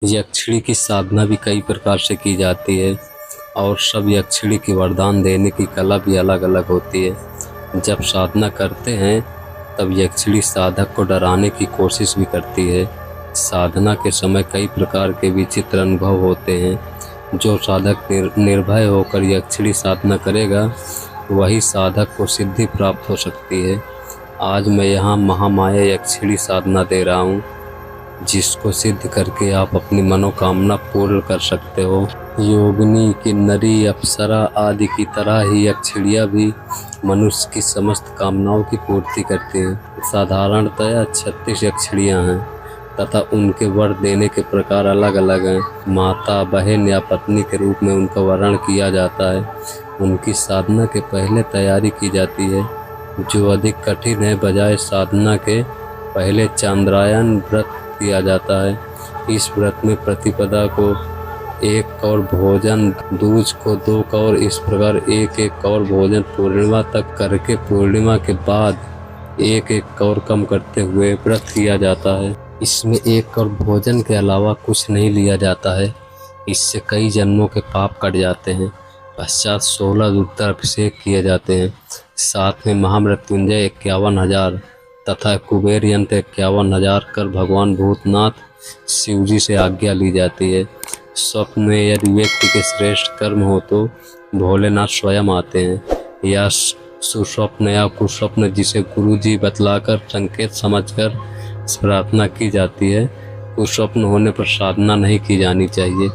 यक्षिणी की साधना भी कई प्रकार से की जाती है और सब यक्षिणी की वरदान देने की कला भी अलग अलग होती है। जब साधना करते हैं तब यक्षिणी साधक को डराने की कोशिश भी करती है। साधना के समय कई प्रकार के विचित्र अनुभव होते हैं। जो साधक निर्भय होकर यक्षिणी साधना करेगा वही साधक को सिद्धि प्राप्त हो सकती है। आज मैं यहाँ महामाया यक्षिणी साधना दे रहा हूँ, जिसको सिद्ध करके आप अपनी मनोकामना पूर्ण कर सकते हो। योगिनी, किन्नरी, अप्सरा आदि की तरह ही यक्षिणियाँ भी मनुष्य की समस्त कामनाओं की पूर्ति करती हैं। साधारणतया 36 यक्षिणियाँ हैं तथा उनके वर देने के प्रकार अलग अलग हैं। माता, बहन या पत्नी के रूप में उनका वर्ण किया जाता है। उनकी साधना के पहले तैयारी की जाती है, जो अधिक कठिन है। बजाय साधना के पहले चांद्रायन व्रत किया जाता है। इस व्रत में प्रतिपदा को 1 कौर भोजन, दूज को 2 कौर, इस प्रकार 1-1 कौर भोजन पूर्णिमा तक करके पूर्णिमा के बाद 1-1 कौर कम करते हुए व्रत किया जाता है। इसमें 1 कौर भोजन के अलावा कुछ नहीं लिया जाता है। इससे कई जन्मों के पाप कट जाते हैं। पश्चात 16 रुद्राभिषेक किए जाते हैं। साथ में महामृत्युंजय 51,000 तथा कुबेर यंत्र 51,000 कर भगवान भूतनाथ शिवजी से आज्ञा ली जाती है। स्वप्न में यदि व्यक्ति के श्रेष्ठ कर्म हो तो भोलेनाथ स्वयं आते हैं। या सुस्वप्न या कुस्वप्न, जिसे गुरुजी बतलाकर संकेत समझकर प्रार्थना की जाती है। कुस्वप्न होने पर साधना नहीं की जानी चाहिए।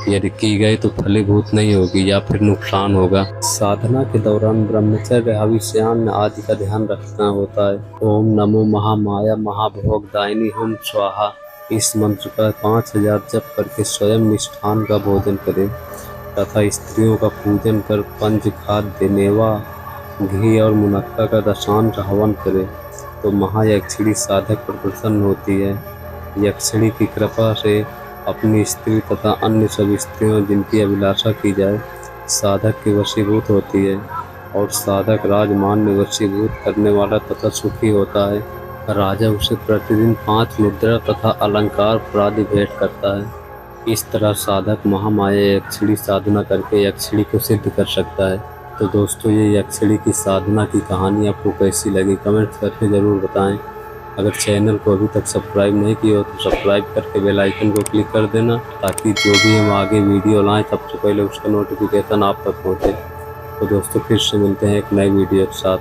यदि की गई तो फलीभूत नहीं होगी या फिर नुकसान होगा। साधना के दौरान ब्रह्मचर्य, हविष्यान्न आदि का ध्यान रखना होता है। ओम नमो महामाया महाभोगदायिनी हुम स्वाहा, इस मंत्र का 5000 जप करके स्वयं मिष्ठान का भोजन करें तथा स्त्रियों का पूजन कर पंचखाद्य, मेवा, घी और मुनक्का का दशांश हवन करें तो महायक्षिणी साधक पर प्रसन्न होती है। यक्षिणी की कृपा से अपनी स्त्री तथा अन्य सभी स्त्रियों जिनकी अभिलाषा की जाए साधक की वशीभूत होती है और साधक राजमान्य वशीभूत करने वाला तथा सुखी होता है। राजा उसे प्रतिदिन 5 मुद्रा तथा अलंकार आदि भेंट करता है। इस तरह साधक महामाया यक्षिणी साधना करके यक्षिणी को सिद्ध कर सकता है। तो दोस्तों, ये यक्षिणी की साधना की कहानी आपको कैसी लगी कमेंट करके ज़रूर बताएं। अगर चैनल को अभी तक सब्सक्राइब नहीं किया हो तो सब्सक्राइब करके बेल आइकन को क्लिक कर देना, ताकि जो भी हम आगे वीडियो लाएं सबसे पहले उसका नोटिफिकेशन आप तक पहुँचे। तो दोस्तों, फिर से मिलते हैं एक नए वीडियो के साथ।